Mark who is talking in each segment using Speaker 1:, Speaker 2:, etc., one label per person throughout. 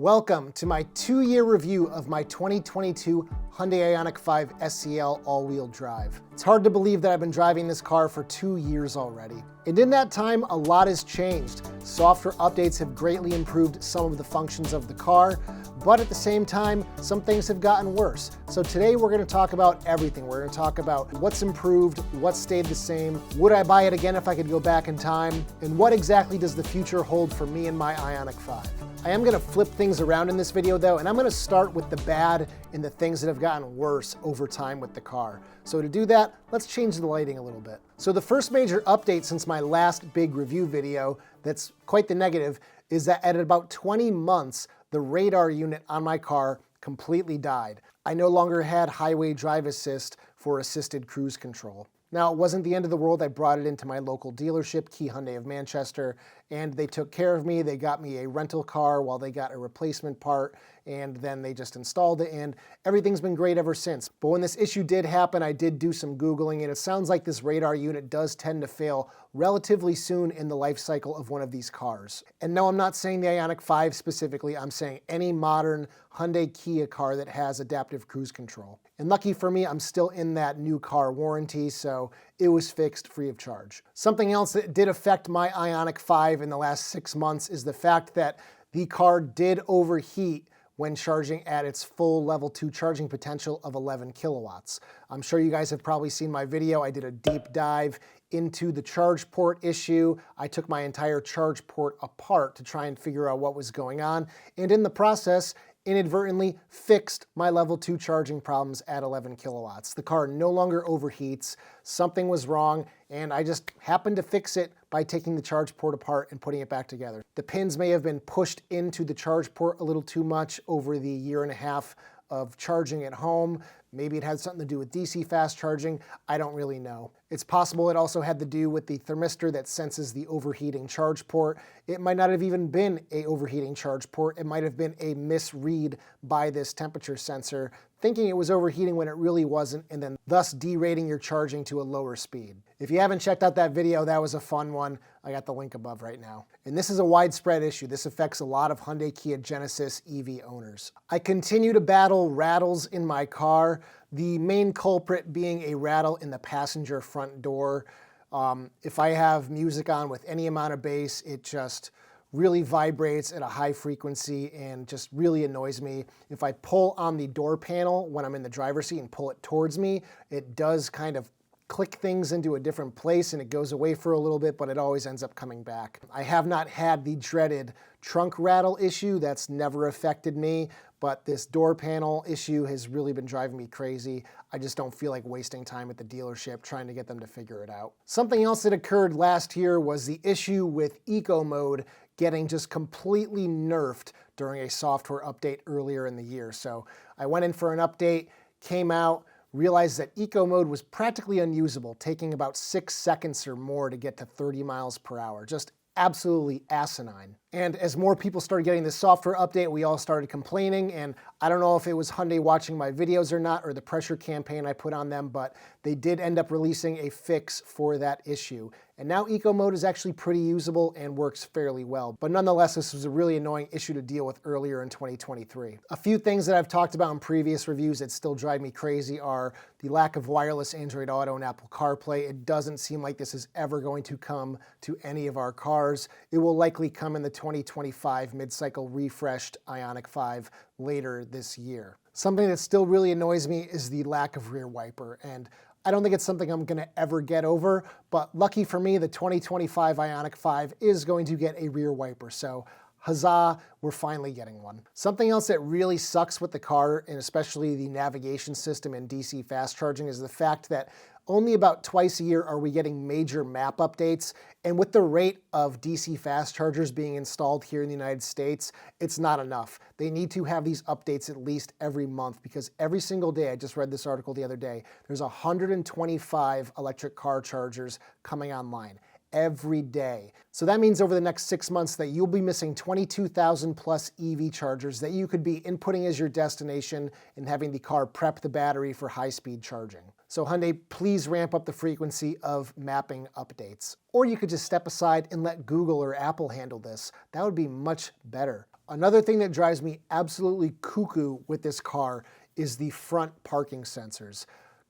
Speaker 1: Welcome to my 2-year review of my 2022 Hyundai Ioniq 5 SEL all-wheel drive. It's hard to believe that I've been driving this car for 2 years already. And in that time, a lot has changed. Software updates have greatly improved some of the functions of the car, but at the same time, some things have gotten worse. So today we're going to talk about everything. We're going to talk about what's improved, what stayed the same, would I buy it again if I could go back in time, and what exactly does the future hold for me and my Ioniq 5. I am going to flip things around in this video though, and I'm going to start with the bad and the things that have gotten worse over time with the car. So to do that, let's change the lighting a little bit. So the first major update since my last big review video that's quite the negative is that at about 20 months, the radar unit on my car completely died. I no longer had highway drive assist for assisted cruise control. Now, it wasn't the end of the world. I brought it into my local dealership, Key Hyundai of Manchester, and they took care of me. They got me a rental car while they got a replacement part, and then they just installed it, and everything's been great ever since. But when this issue did happen, I did do some Googling, and it sounds like this radar unit does tend to fail relatively soon in the life cycle of one of these cars. And no, I'm not saying the Ioniq 5 specifically. I'm saying any modern Hyundai Kia car that has adaptive cruise control. And lucky for me, I'm still in that new car warranty, so it was fixed free of charge. Something else that did affect my Ioniq 5 in the last 6 months is the fact that the car did overheat when charging at its full level 2 charging potential of 11 kilowatts. I'm sure you guys have probably seen my video. I did a deep dive into the charge port issue. I took my entire charge port apart to try and figure out what was going on, and in the process, inadvertently fixed my level 2 charging problems at 11 kilowatts. The car no longer overheats, something was wrong, and I just happened to fix it by taking the charge port apart and putting it back together. The pins may have been pushed into the charge port a little too much over the 1.5 years of charging at home. Maybe it had something to do with DC fast charging. I don't really know. It's possible it also had to do with the thermistor that senses the overheating charge port. It might not have even been a overheating charge port. It might have been a misread by this temperature sensor, thinking it was overheating when it really wasn't, and then thus derating your charging to a lower speed. If you haven't checked out that video, that was a fun one. I got the link above right now. And this is a widespread issue. This affects a lot of Hyundai Kia Genesis EV owners. I continue to battle rattles in my car, the main culprit being a rattle in the passenger front door. If I have music on with any amount of bass, it just really vibrates at a high frequency and just really annoys me. If I pull on the door panel when I'm in the driver's seat and pull it towards me, it does kind of click things into a different place and it goes away for a little bit, but it always ends up coming back. I have not had the dreaded trunk rattle issue. That's never affected me, but this door panel issue has really been driving me crazy. I just don't feel like wasting time at the dealership trying to get them to figure it out. Something else that occurred last year was the issue with Eco Mode getting just completely nerfed during a software update earlier in the year. So I went in for an update, came out, realized that Eco Mode was practically unusable, taking about 6 seconds or more to get to 30 miles per hour. Just absolutely asinine. And as more people started getting this software update, we all started complaining, and I don't know if it was Hyundai watching my videos or not, or the pressure campaign I put on them, but they did end up releasing a fix for that issue. And now Eco Mode is actually pretty usable and works fairly well. But nonetheless, this was a really annoying issue to deal with earlier in 2023. A few things that I've talked about in previous reviews that still drive me crazy are the lack of wireless Android Auto and Apple CarPlay. It doesn't seem like this is ever going to come to any of our cars. It will likely come in the 2025 mid-cycle refreshed Ioniq 5 later this year. Something that still really annoys me is the lack of rear wiper, and I don't think it's something I'm gonna ever get over, but lucky for me, the 2025 Ioniq 5 is going to get a rear wiper, so huzzah, we're finally getting one. Something else that really sucks with the car, and especially the navigation system and DC fast charging, is the fact that only about twice a year are we getting major map updates, and with the rate of DC fast chargers being installed here in the United States, it's not enough. They need to have these updates at least every month, because every single day, I just read this article the other day, there's 125 electric car chargers coming online every day. So that means over the next 6 months that you'll be missing 22,000 plus EV chargers that you could be inputting as your destination and having the car prep the battery for high-speed charging. So Hyundai, please ramp up the frequency of mapping updates. Or you could just step aside and let Google or Apple handle this. That would be much better. Another thing that drives me absolutely cuckoo with this car is the front parking sensors.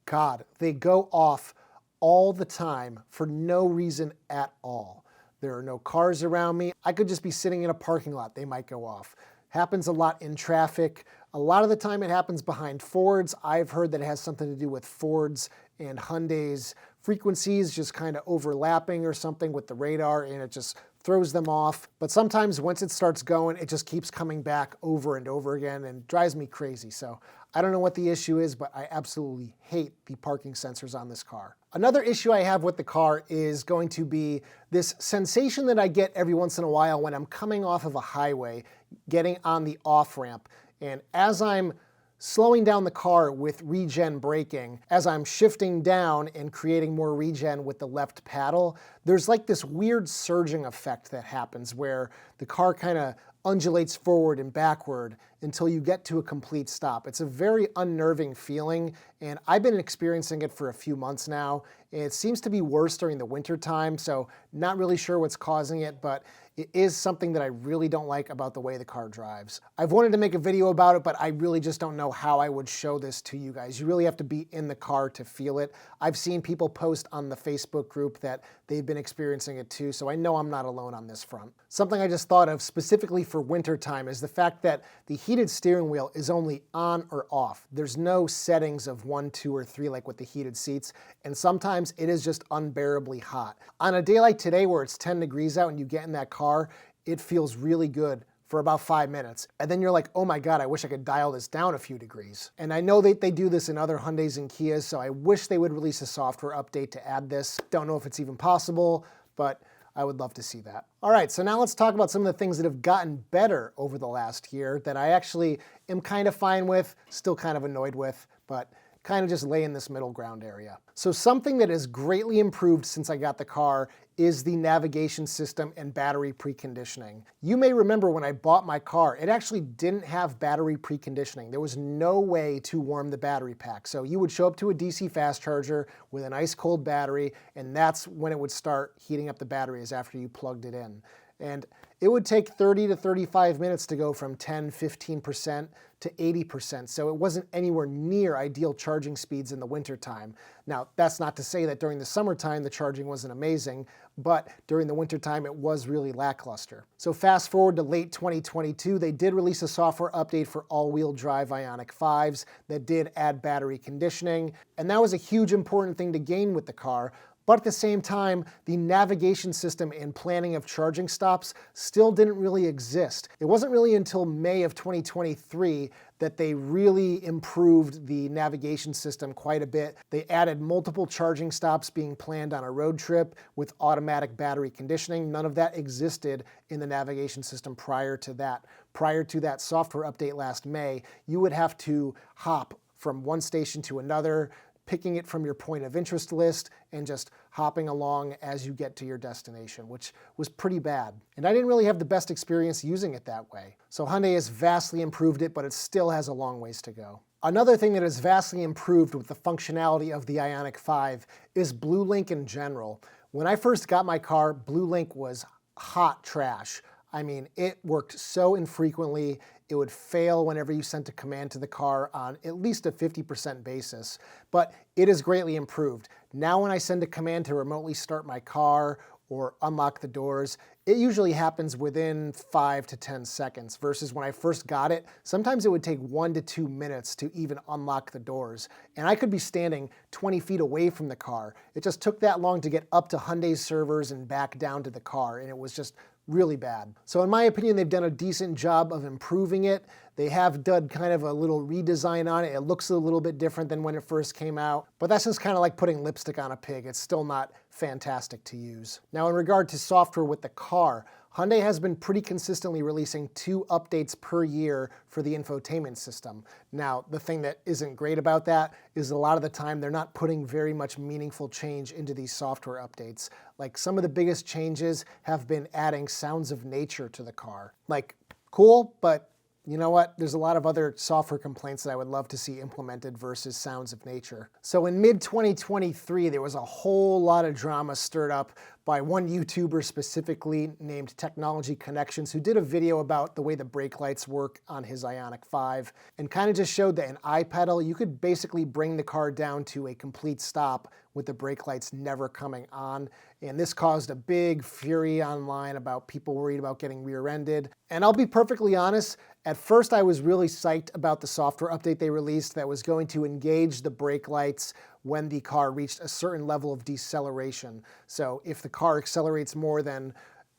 Speaker 1: God, they go off all the time for no reason at all. There are no cars around me. I could just be sitting in a parking lot, they might go off. Happens a lot in traffic. A lot of the time it happens behind Fords. I've heard that it has something to do with Fords and Hyundai's frequencies just kind of overlapping or something with the radar, and it just throws them off. But sometimes once it starts going, it just keeps coming back over and over again and drives me crazy. So I don't know what the issue is, but I absolutely hate the parking sensors on this car. Another issue I have with the car is going to be this sensation that I get every once in a while when I'm coming off of a highway, getting on the off-ramp. And as I'm slowing down the car with regen braking, as I'm shifting down and creating more regen with the left paddle, there's like this weird surging effect that happens where the car kind of undulates forward and backward until you get to a complete stop. It's a very unnerving feeling, and I've been experiencing it for a few months now. It seems to be worse during the winter time, so not really sure what's causing it, but it is something that I really don't like about the way the car drives. I've wanted to make a video about it, but I really just don't know how I would show this to you guys. You really have to be in the car to feel it. I've seen people post on the Facebook group that they've been experiencing it too, so I know I'm not alone on this front. Something I just thought of specifically for winter time is the fact that the heated steering wheel is only on or off. There's no settings of 1, 2, or 3 like with the heated seats, and sometimes it is just unbearably hot. On a day like today where it's 10 degrees out and you get in that car, it feels really good for about 5 minutes. And then you're like, oh my God, I wish I could dial this down a few degrees. And I know that they do this in other Hyundais and Kias, so I wish they would release a software update to add this. Don't know if it's even possible, but I would love to see that. All right, so now let's talk about some of the things that have gotten better over the last year that I actually am kind of fine with, still kind of annoyed with, but kind of just lay in this middle ground area. So something that has greatly improved since I got the car is the navigation system and battery preconditioning. You may remember when I bought my car, it actually didn't have battery preconditioning. There was no way to warm the battery pack. So you would show up to a DC fast charger with an ice cold battery, and that's when it would start heating up the batteries after you plugged it in. And it would take 30 to 35 minutes to go from 10, 15% to 80%. So it wasn't anywhere near ideal charging speeds in the wintertime. Now, that's not to say that during the summertime the charging wasn't amazing, but during the wintertime it was really lackluster. So fast forward to late 2022, they did release a software update for all-wheel drive Ioniq 5s that did add battery conditioning, and that was a huge important thing to gain with the car. But at the same time, the navigation system and planning of charging stops still didn't really exist. It wasn't really until May of 2023 that they really improved the navigation system quite a bit. They added multiple charging stops being planned on a road trip with automatic battery conditioning. None of that existed in the navigation system prior to that. Prior to that software update last May, you would have to hop from one station to another, picking it from your point of interest list and just hopping along as you get to your destination, which was pretty bad. And I didn't really have the best experience using it that way. So Hyundai has vastly improved it, but it still has a long ways to go. Another thing that has vastly improved with the functionality of the Ioniq 5 is BlueLink in general. When I first got my car, BlueLink was hot trash. I mean, it worked so infrequently. It would fail whenever you sent a command to the car on at least a 50% basis, but it has greatly improved. Now when I send a command to remotely start my car or unlock the doors, it usually happens within 5 to 10 seconds versus when I first got it, sometimes it would take 1 to 2 minutes to even unlock the doors. And I could be standing 20 feet away from the car. It just took that long to get up to Hyundai's servers and back down to the car, and it was just really bad. So in my opinion, they've done a decent job of improving it. They have done kind of a little redesign on it. It looks a little bit different than when it first came out, but that's just kind of like putting lipstick on a pig. It's still not fantastic to use. Now in regard to software with the car, Hyundai has been pretty consistently releasing 2 updates per year for the infotainment system. Now, the thing that isn't great about that is a lot of the time they're not putting very much meaningful change into these software updates. Like some of the biggest changes have been adding sounds of nature to the car. Like, cool, but you know what? There's a lot of other software complaints that I would love to see implemented versus sounds of nature. So in mid-2023, there was a whole lot of drama stirred up by one YouTuber specifically named Technology Connections, who did a video about the way the brake lights work on his Ioniq 5 and kind of just showed that in iPedal, you could basically bring the car down to a complete stop with the brake lights never coming on. And this caused a big fury online about people worried about getting rear-ended. And I'll be perfectly honest, at first I was really psyched about the software update they released that was going to engage the brake lights when the car reached a certain level of deceleration. So if the car accelerates more than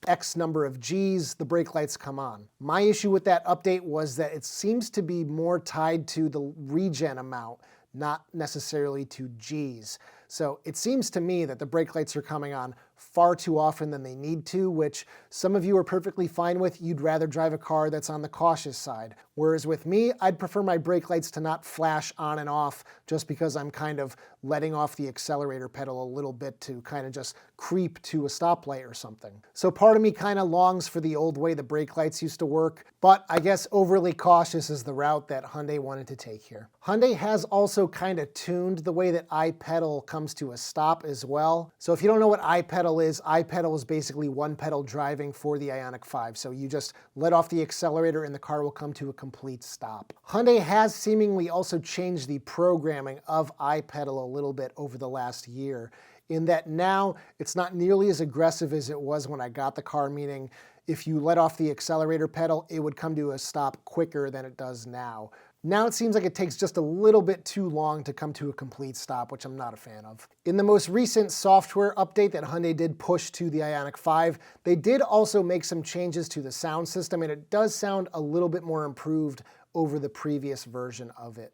Speaker 1: X number of Gs, the brake lights come on. My issue with that update was that it seems to be more tied to the regen amount, not necessarily to Gs. So it seems to me that the brake lights are coming on far too often than they need to, which some of you are perfectly fine with. You'd rather drive a car that's on the cautious side. Whereas with me, I'd prefer my brake lights to not flash on and off just because I'm kind of letting off the accelerator pedal a little bit to kind of just creep to a stoplight or something. So part of me kind of longs for the old way the brake lights used to work, but I guess overly cautious is the route that Hyundai wanted to take here. Hyundai has also kind of tuned the way that iPedal comes to a stop as well. So if you don't know what iPedal is basically one pedal driving for the Ioniq 5. So you just let off the accelerator and the car will come to a complete stop. Hyundai has seemingly also changed the programming of iPedal a little bit over the last year, in that now it's not nearly as aggressive as it was when I got the car, meaning if you let off the accelerator pedal, it would come to a stop quicker than it does now. Now it seems like it takes just a little bit too long to come to a complete stop, which I'm not a fan of. In the most recent software update that Hyundai did push to the Ioniq 5, they did also make some changes to the sound system, and it does sound a little bit more improved over the previous version of it.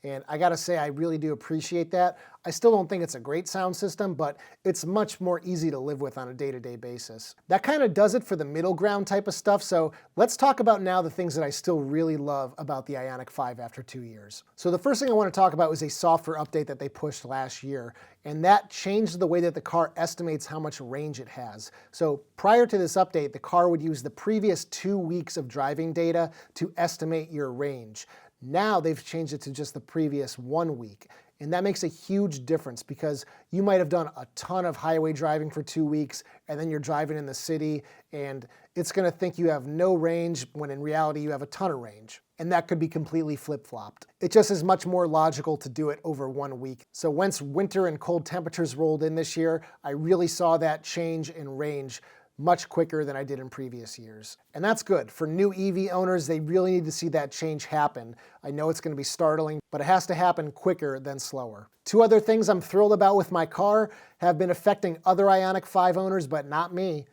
Speaker 1: And I gotta say, I really do appreciate that. I still don't think it's a great sound system, but it's much more easy to live with on a day-to-day basis. That kind of does it for the middle ground type of stuff, so let's talk about now the things that I still really love about the Ioniq 5 after 2 years. So the first thing I want to talk about is a software update that they pushed last year, and that changed the way that the car estimates how much range it has. So prior to this update, the car would use the previous 2 weeks of driving data to estimate your range. Now they've changed it to just the previous 1 week. And that makes a huge difference because you might have done a ton of highway driving for 2 weeks and then you're driving in the city and it's going to think you have no range when in reality you have a ton of range. And that could be completely flip-flopped. It just is much more logical to do it over 1 week. So once winter and cold temperatures rolled in this year, I really saw that change in range much quicker than I did in previous years. And that's good. For new EV owners, they really need to see that change happen. I know it's going to be startling, but it has to happen quicker than slower. 2 other things I'm thrilled about with my car have been affecting other Ioniq 5 owners, but not me.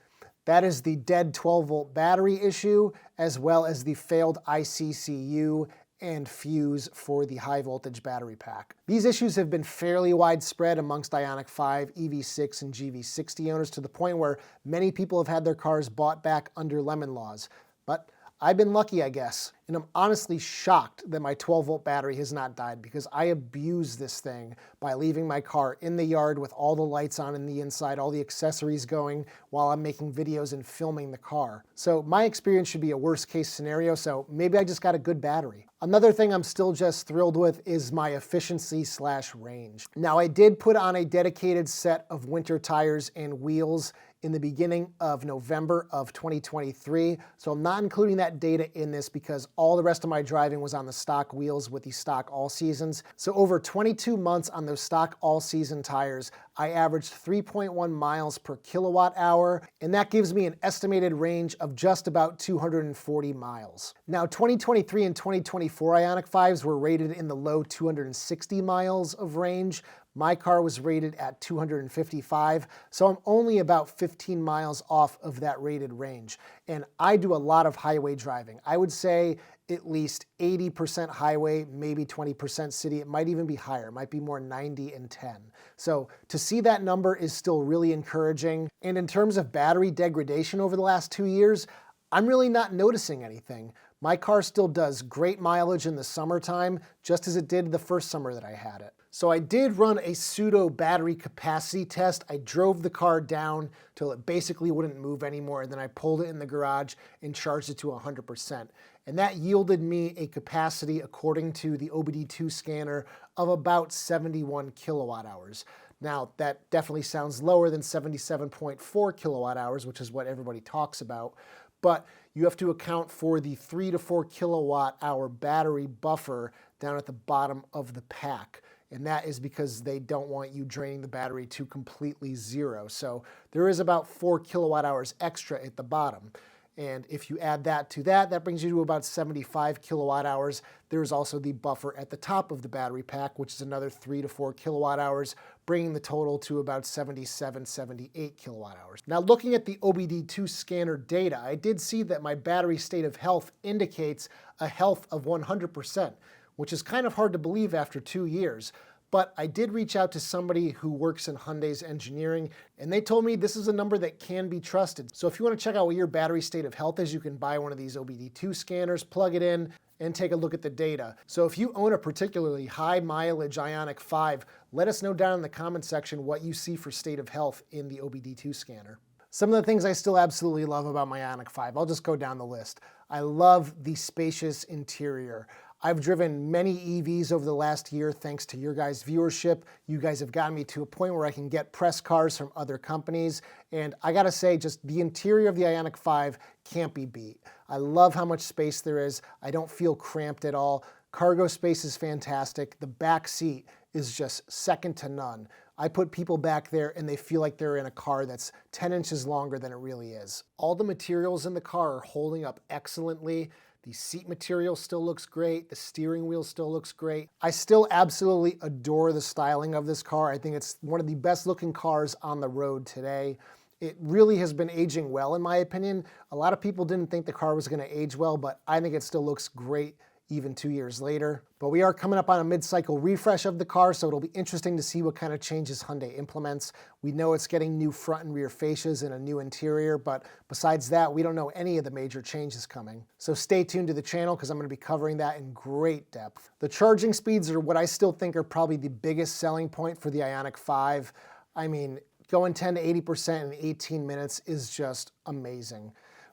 Speaker 1: That is the dead 12-volt battery issue, as well as the failed ICCU and fuse for the high voltage battery pack. These issues have been fairly widespread amongst Ioniq 5, EV6, and GV60 owners to the point where many people have had their cars bought back under lemon laws. But I've been lucky, I guess, and I'm honestly shocked that my 12-volt battery has not died because I abuse this thing by leaving my car in the yard with all the lights on in the inside, all the accessories going while I'm making videos and filming the car. So my experience should be a worst-case scenario, so maybe I just got a good battery. Another thing I'm still just thrilled with is my efficiency/range. Now, I did put on a dedicated set of winter tires and wheels in the beginning of November of 2023. So I'm not including that data in this because all the rest of my driving was on the stock wheels with the stock all seasons. So over 22 months on those stock all season tires, I averaged 3.1 miles per kilowatt hour, and that gives me an estimated range of just about 240 miles. Now, 2023 and 2024 Ioniq 5s were rated in the low 260 miles of range. My car was rated at 255, so I'm only about 15 miles off of that rated range. And I do a lot of highway driving. I would say at least 80% highway, maybe 20% city. It might even be higher. It might be more 90 and 10. So to see that number is still really encouraging. And in terms of battery degradation over the last 2 years, I'm really not noticing anything. My car still does great mileage in the summertime, just as it did the first summer that I had it. So I did run a pseudo battery capacity test. I drove the car down till it basically wouldn't move anymore, and then I pulled it in the garage and charged it to 100%. And that yielded me a capacity, according to the OBD2 scanner, of about 71 kilowatt hours. Now, that definitely sounds lower than 77.4 kilowatt hours, which is what everybody talks about, but you have to account for the 3 to 4 kilowatt hour battery buffer down at the bottom of the pack. And that is because they don't want you draining the battery to completely zero. So there is about 4 kilowatt hours extra at the bottom. And if you add that to that, that brings you to about 75 kilowatt hours. There's also the buffer at the top of the battery pack, which is another 3 to 4 kilowatt hours, bringing the total to about 77, 78 kilowatt hours. Now, looking at the OBD2 scanner data, I did see that my battery state of health indicates a health of 100%, which is kind of hard to believe after 2 years. But I did reach out to somebody who works in Hyundai's engineering, and they told me this is a number that can be trusted. So if you want to check out what your battery state of health is, you can buy one of these OBD2 scanners, plug it in, and take a look at the data. So if you own a particularly high mileage Ioniq 5, let us know down in the comment section what you see for state of health in the OBD2 scanner. Some of the things I still absolutely love about my Ioniq 5, I'll just go down the list. I love the spacious interior. I've driven many EVs over the last year thanks to your guys' viewership. You guys have gotten me to a point where I can get press cars from other companies. And I gotta say, just the interior of the Ioniq 5 can't be beat. I love how much space there is. I don't feel cramped at all. Cargo space is fantastic. The back seat is just second to none. I put people back there and they feel like they're in a car that's 10 inches longer than it really is. All the materials in the car are holding up excellently. The seat material still looks great. The steering wheel still looks great. I still absolutely adore the styling of this car. I think it's one of the best looking cars on the road today. It really has been aging well, in my opinion. A lot of people didn't think the car was going to age well, but I think it still looks great even 2 years later. But we are coming up on a mid-cycle refresh of the car, so it'll be interesting to see what kind of changes Hyundai implements. We know it's getting new front and rear fascias and a new interior, but besides that, we don't know any of the major changes coming. So stay tuned to the channel because I'm going to be covering that in great depth. The charging speeds are what I still think are probably the biggest selling point for the Ioniq 5. I mean, going 10 to 80% in 18 minutes is just amazing.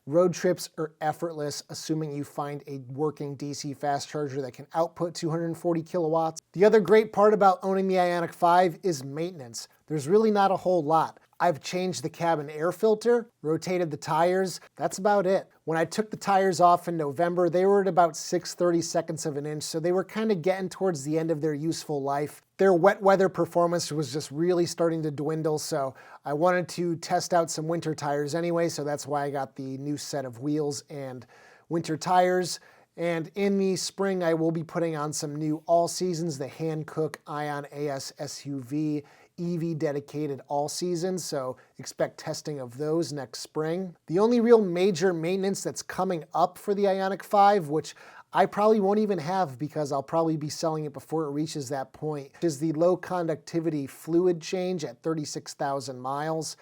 Speaker 1: Road trips are effortless, assuming you find a working DC fast charger that can output 240 kilowatts. The other great part about owning the Ioniq 5 is maintenance. There's really not a whole lot. I've changed the cabin air filter, rotated the tires, that's about it. When I took the tires off in November, they were at about 6/32 of an inch, so they were kind of getting towards the end of their useful life. Their wet weather performance was just really starting to dwindle, so I wanted to test out some winter tires anyway, so that's why I got the new set of wheels and winter tires. And in the spring, I will be putting on some new all-seasons, the Hankook Ion AS SUV EV dedicated all-season, so expect testing of those next spring. The only real major maintenance that's coming up for the Ioniq 5, which I probably won't even have because I'll probably be selling it before it reaches that point, is the low conductivity fluid change at 36,000 miles.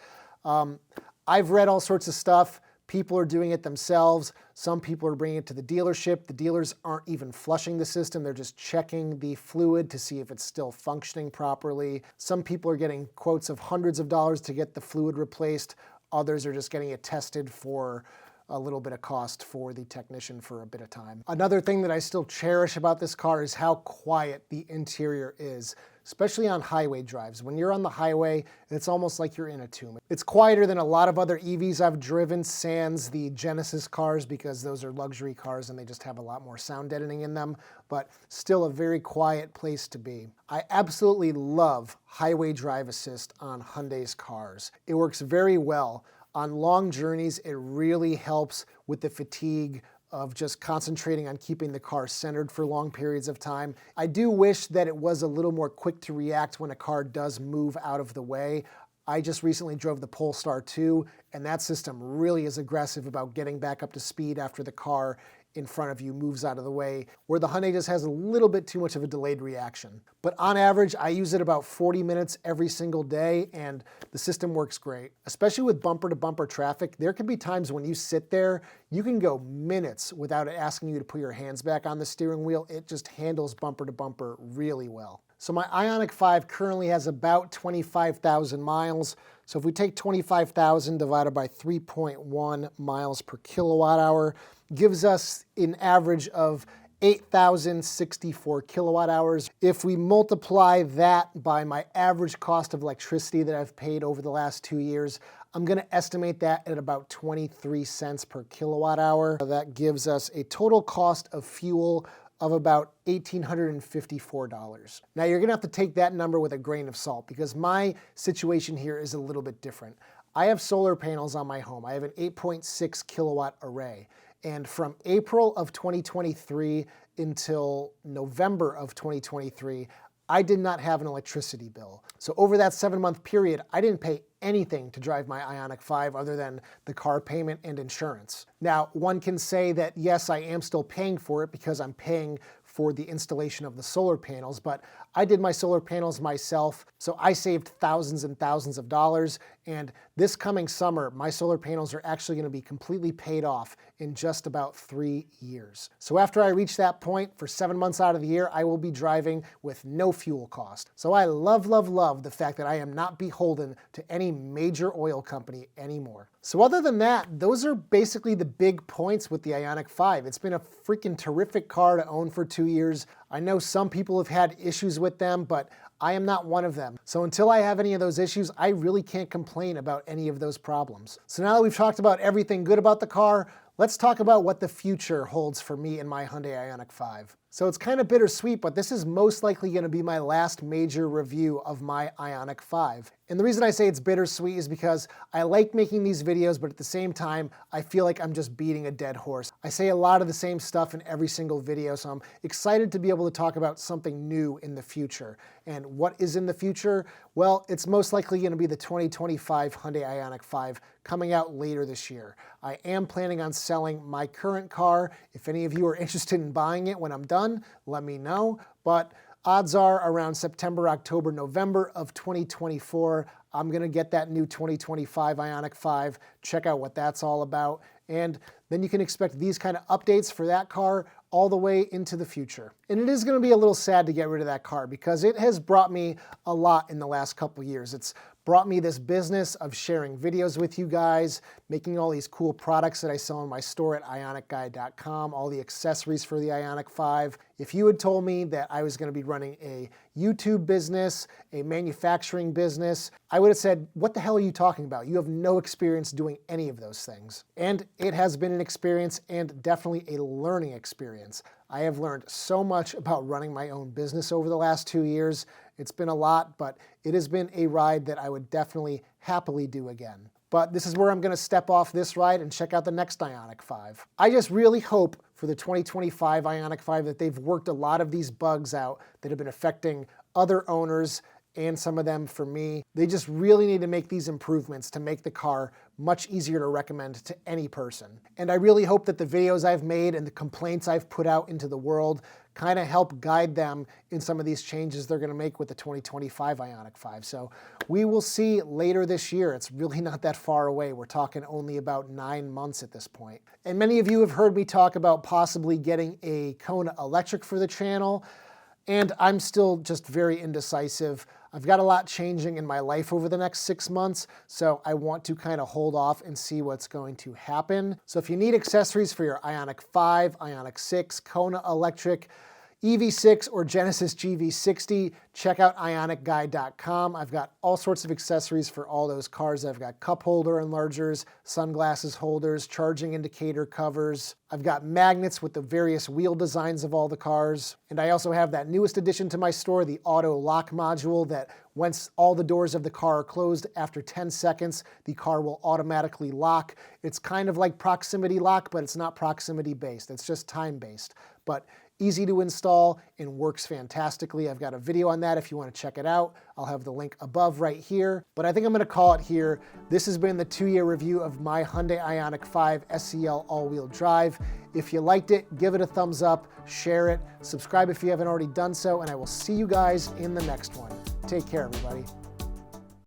Speaker 1: I've read all sorts of stuff. People are doing it themselves. Some people are bringing it to the dealership. The dealers aren't even flushing the system. They're just checking the fluid to see if it's still functioning properly. Some people are getting quotes of hundreds of dollars to get the fluid replaced. Others are just getting it tested for a little bit of cost for the technician for a bit of time. Another thing that I still cherish about this car is how quiet the interior is, especially on highway drives. When you're on the highway, it's almost like you're in a tomb. It's quieter than a lot of other EVs I've driven, sans the Genesis cars, because those are luxury cars and they just have a lot more sound deadening in them, but still a very quiet place to be. I absolutely love highway drive assist on Hyundai's cars. It works very well. On long journeys, it really helps with the fatigue of just concentrating on keeping the car centered for long periods of time. I do wish that it was a little more quick to react when a car does move out of the way. I just recently drove the Polestar 2, and that system really is aggressive about getting back up to speed after the car in front of you moves out of the way, where the Hyundai just has a little bit too much of a delayed reaction. But on average, I use it about 40 minutes every single day, and the system works great. Especially with bumper-to-bumper traffic, there can be times when you sit there, you can go minutes without it asking you to put your hands back on the steering wheel. It just handles bumper-to-bumper really well. So my Ioniq 5 currently has about 25,000 miles. So if we take 25,000 divided by 3.1 miles per kilowatt hour, gives us an average of 8,064 kilowatt hours. If we multiply that by my average cost of electricity that I've paid over the last 2 years, I'm gonna estimate that at about 23 cents per kilowatt hour. That gives us a total cost of fuel of about $1,854. Now you're gonna have to take that number with a grain of salt because my situation here is a little bit different. I have solar panels on my home. I have an 8.6 kilowatt array. And from April of 2023 until November of 2023, I did not have an electricity bill. So over that 7-month period, I didn't pay anything to drive my Ioniq 5 other than the car payment and insurance. Now, one can say that yes, I am still paying for it because I'm paying for the installation of the solar panels, but I did my solar panels myself, so I saved thousands and thousands of dollars, and this coming summer, my solar panels are actually gonna be completely paid off in just about 3 years. So after I reach that point, for 7 months out of the year, I will be driving with no fuel cost. So I love, love, love the fact that I am not beholden to any major oil company anymore. So other than that, those are basically the big points with the Ioniq 5. It's been a freaking terrific car to own for 2 years. I know some people have had issues with them, but I am not one of them. So until I have any of those issues, I really can't complain about any of those problems. So now that we've talked about everything good about the car, let's talk about what the future holds for me in my Hyundai Ioniq 5. So it's kind of bittersweet, but this is most likely going to be my last major review of my Ioniq 5. And the reason I say it's bittersweet is because I like making these videos, but at the same time, I feel like I'm just beating a dead horse. I say a lot of the same stuff in every single video, so I'm excited to be able to talk about something new in the future. And what is in the future? Well, it's most likely going to be the 2025 Hyundai Ioniq 5 coming out later this year. I am planning on selling my current car. If any of you are interested in buying it when I'm done, let me know. But odds are around September, October, November of 2024, I'm gonna get that new 2025 Ioniq 5, check out what that's all about, and then you can expect these kind of updates for that car all the way into the future. And it is gonna be a little sad to get rid of that car because it has brought me a lot in the last couple years. It's brought me this business of sharing videos with you guys, making all these cool products that I sell in my store at ioniqguy.com, all the accessories for the Ioniq 5. If you had told me that I was gonna be running a YouTube business, a manufacturing business, I would have said, what the hell are you talking about? You have no experience doing any of those things. And it has been an experience and definitely a learning experience. I have learned so much about running my own business over the last 2 years. It's been a lot, but it has been a ride that I would definitely happily do again. But this is where I'm gonna step off this ride and check out the next Ioniq 5. I just really hope for the 2025 Ioniq 5 that they've worked a lot of these bugs out that have been affecting other owners and some of them for me. They just really need to make these improvements to make the car much easier to recommend to any person. And I really hope that the videos I've made and the complaints I've put out into the world kind of help guide them in some of these changes they're gonna make with the 2025 Ioniq 5. So we will see later this year. It's really not that far away. We're talking only about 9 months at this point. And many of you have heard me talk about possibly getting a Kona electric for the channel. And I'm still just very indecisive. I've got a lot changing in my life over the next 6 months, so I want to kind of hold off and see what's going to happen. So if you need accessories for your Ioniq 5, Ioniq 6, Kona electric, EV6 or Genesis GV60, check out ioniqguy.com. I've got all sorts of accessories for all those cars. I've got cup holder enlargers, sunglasses holders, charging indicator covers. I've got magnets with the various wheel designs of all the cars. And I also have that newest addition to my store, the auto lock module that once all the doors of the car are closed, after 10 seconds, the car will automatically lock. It's kind of like proximity lock, but it's not proximity based. It's just time based. But easy to install and works fantastically. I've got a video on that if you want to check it out. I'll have the link above right here. But I think I'm going to call it here. This has been the 2-year review of my Hyundai Ioniq 5 SEL all-wheel drive. If you liked it, give it a thumbs up, share it, subscribe if you haven't already done so, and I will see you guys in the next one. Take care, everybody.